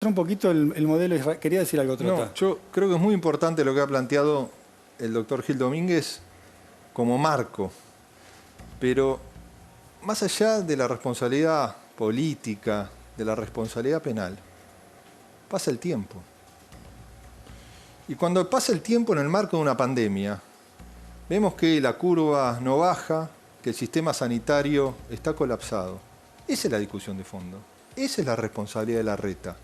un poquito el modelo israelí. Quería decir algo, Trota. No, yo creo que es muy importante lo que ha planteado el doctor Gil Domínguez como marco, pero más allá de la responsabilidad política, de la responsabilidad penal, pasa el tiempo. Y cuando pasa el tiempo en el marco de una pandemia, vemos que la curva no baja, que el sistema sanitario está colapsado. Esa es la discusión de fondo. Esa es la responsabilidad de Larreta.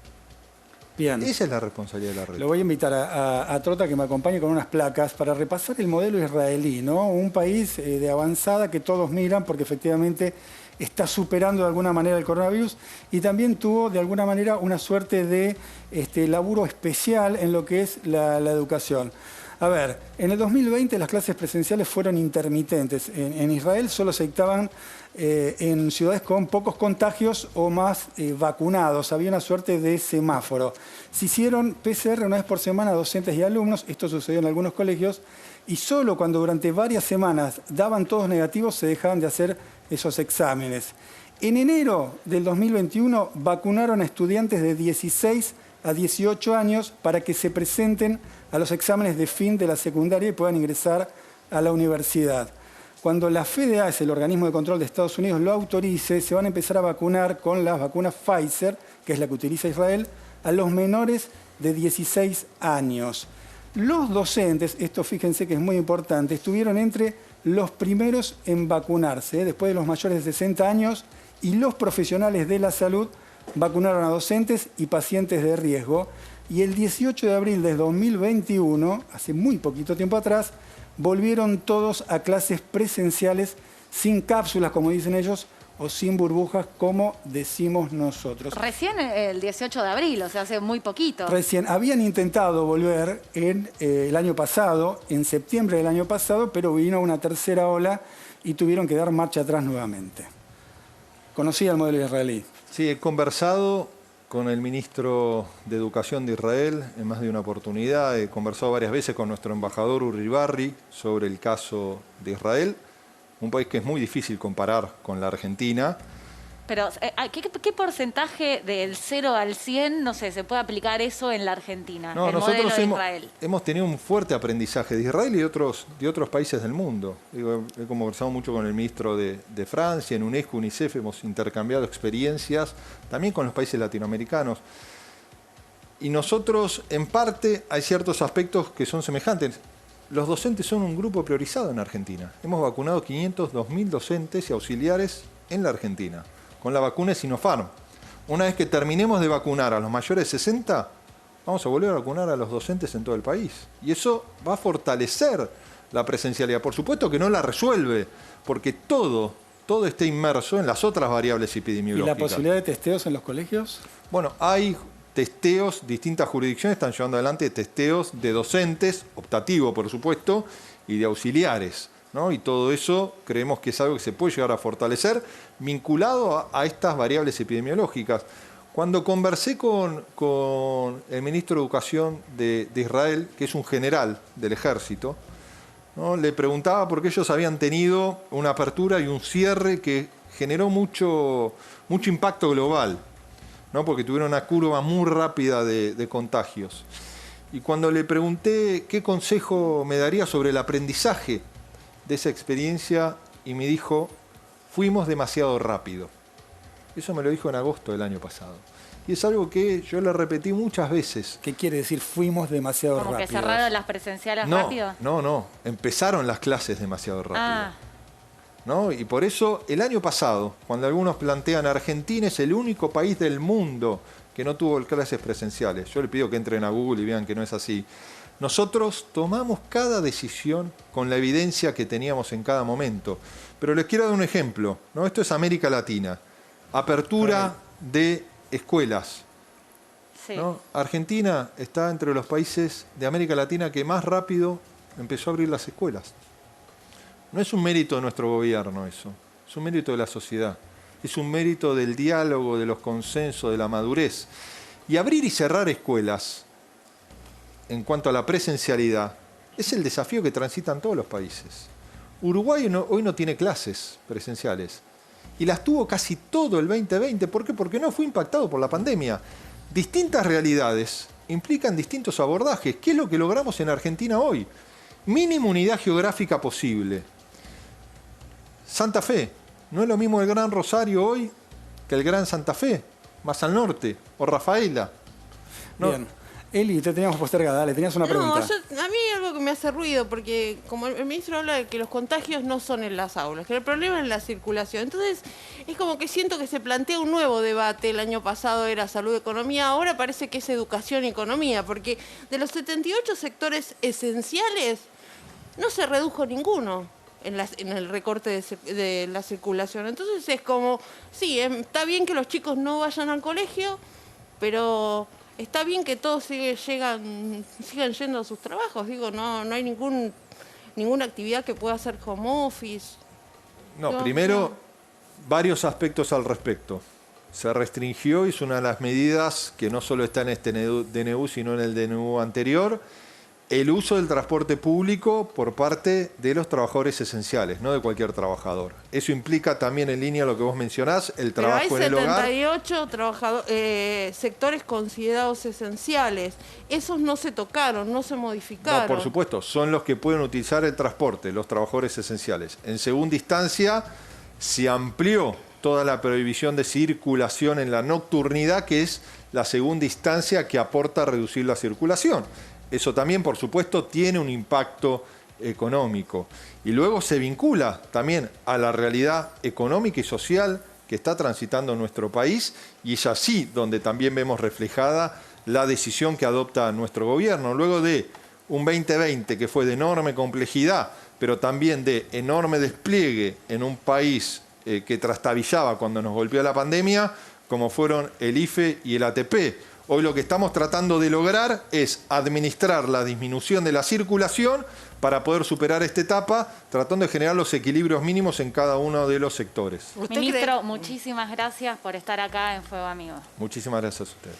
Bien. Esa es la responsabilidad de Larreta. Lo voy a invitar a Trota que me acompañe con unas placas para repasar el modelo israelí, ¿no? Un país de avanzada que todos miran porque efectivamente está superando de alguna manera el coronavirus y también tuvo de alguna manera una suerte de laburo especial en lo que es la educación. A ver, en el 2020 las clases presenciales fueron intermitentes. En Israel solo se dictaban en ciudades con pocos contagios o más vacunados. Había una suerte de semáforo. Se hicieron PCR una vez por semana a docentes y alumnos. Esto sucedió en algunos colegios. Y solo cuando durante varias semanas daban todos negativos se dejaban de hacer esos exámenes. En enero del 2021 vacunaron a estudiantes de 16 a 18 años para que se presenten a los exámenes de fin de la secundaria y puedan ingresar a la universidad. Cuando la FDA, es el organismo de control de Estados Unidos, lo autorice, se van a empezar a vacunar con las vacunas Pfizer, que es la que utiliza Israel, a los menores de 16 años. Los docentes, esto fíjense que es muy importante, estuvieron entre los primeros en vacunarse, después de los mayores de 60 años, y los profesionales de la salud vacunaron a docentes y pacientes de riesgo. Y el 18 de abril de 2021, hace muy poquito tiempo atrás, volvieron todos a clases presenciales sin cápsulas, como dicen ellos, o sin burbujas, como decimos nosotros. Recién el 18 de abril, o sea, hace muy poquito. Recién habían intentado volver en el año pasado, en septiembre del año pasado, pero vino una tercera ola y tuvieron que dar marcha atrás nuevamente. ¿Conocía el modelo israelí? Sí, he conversado con el ministro de Educación de Israel en más de una oportunidad. He conversado varias veces con nuestro embajador Uribarri sobre el caso de Israel, un país que es muy difícil comparar con la Argentina. Pero, ¿qué porcentaje del 0 al 100, no sé, se puede aplicar eso en la Argentina? No, el nosotros modelo de Israel. hemos tenido un fuerte aprendizaje de Israel y de otros países del mundo. He conversado mucho con el ministro de Francia, en UNESCO, UNICEF, hemos intercambiado experiencias, también con los países latinoamericanos. Y nosotros, en parte, hay ciertos aspectos que son semejantes. Los docentes son un grupo priorizado en Argentina. Hemos vacunado 502.000 docentes y auxiliares en la Argentina, con la vacuna de Sinopharm. Una vez que terminemos de vacunar a los mayores de 60, vamos a volver a vacunar a los docentes en todo el país. Y eso va a fortalecer la presencialidad. Por supuesto que no la resuelve, porque todo está inmerso en las otras variables epidemiológicas. ¿Y la posibilidad de testeos en los colegios? Bueno, hay testeos, distintas jurisdicciones están llevando adelante testeos de docentes, optativo por supuesto, y de auxiliares, ¿no? Y todo eso creemos que es algo que se puede llegar a fortalecer vinculado a estas variables epidemiológicas. Cuando conversé con el ministro de Educación de Israel, que es un general del ejército, ¿no? Le preguntaba por qué ellos habían tenido una apertura y un cierre que generó mucho impacto global, ¿no? Porque tuvieron una curva muy rápida de contagios. Y cuando le pregunté qué consejo me daría sobre el aprendizaje de esa experiencia, y me dijo, fuimos demasiado rápido. Eso me lo dijo en agosto del año pasado. Y es algo que yo le repetí muchas veces. ¿Qué quiere decir fuimos demasiado rápido? ¿Como que cerraron las presenciales rápido? No. Empezaron las clases demasiado rápido. ¿No? Y por eso el año pasado, cuando algunos plantean Argentina es el único país del mundo que no tuvo clases presenciales, yo le pido que entren a Google y vean que no es así. Nosotros tomamos cada decisión con la evidencia que teníamos en cada momento. Pero les quiero dar un ejemplo, ¿no? Esto es América Latina. Apertura de escuelas. Sí. ¿No? Argentina está entre los países de América Latina que más rápido empezó a abrir las escuelas. No es un mérito de nuestro gobierno eso, es un mérito de la sociedad. Es un mérito del diálogo, de los consensos, de la madurez. Y abrir y cerrar escuelas, en cuanto a la presencialidad, es el desafío que transitan todos los países. Uruguay hoy no tiene clases presenciales. Y las tuvo casi todo el 2020. ¿Por qué? Porque no fue impactado por la pandemia. distintas realidades implican distintos abordajes. ¿Qué es lo que logramos en Argentina hoy? Mínima unidad geográfica posible. Santa Fe, no es lo mismo el Gran Rosario hoy que el Gran Santa Fe, más al norte, o Rafaela. No. Bien. Eli, te teníamos postergada, dale, tenías una pregunta. A mí hay algo que me hace ruido, porque como el ministro habla de que los contagios no son en las aulas, que el problema es en la circulación. Entonces, es como que siento que se plantea un nuevo debate. El año pasado era salud, economía, ahora parece que es educación y economía, porque de los 78 sectores esenciales, no se redujo ninguno en el recorte de la circulación. Entonces es como, sí, está bien que los chicos no vayan al colegio, pero está bien que todos sigan yendo a sus trabajos. Digo, no hay ninguna actividad que pueda hacer home office. No, primero, varios aspectos al respecto. Se restringió, y es una de las medidas que no solo está en este DNU, sino en el DNU anterior, el uso del transporte público por parte de los trabajadores esenciales, no de cualquier trabajador. Eso implica también, en línea a lo que vos mencionás, el trabajo en el hogar. Pero hay 78 sectores considerados esenciales. Esos no se tocaron, no se modificaron. No, por supuesto, son los que pueden utilizar el transporte, los trabajadores esenciales. En segunda instancia, se amplió toda la prohibición de circulación en la nocturnidad, que es la segunda instancia que aporta a reducir la circulación. Eso también, por supuesto, tiene un impacto económico. Y luego se vincula también a la realidad económica y social que está transitando nuestro país, y es así donde también vemos reflejada la decisión que adopta nuestro gobierno. Luego de un 2020 que fue de enorme complejidad, pero también de enorme despliegue en un país que trastabillaba cuando nos golpeó la pandemia, como fueron el IFE y el ATP. Hoy lo que estamos tratando de lograr es administrar la disminución de la circulación para poder superar esta etapa, tratando de generar los equilibrios mínimos en cada uno de los sectores. Ministro, muchísimas gracias por estar acá en Fuego Amigo. Muchísimas gracias a ustedes.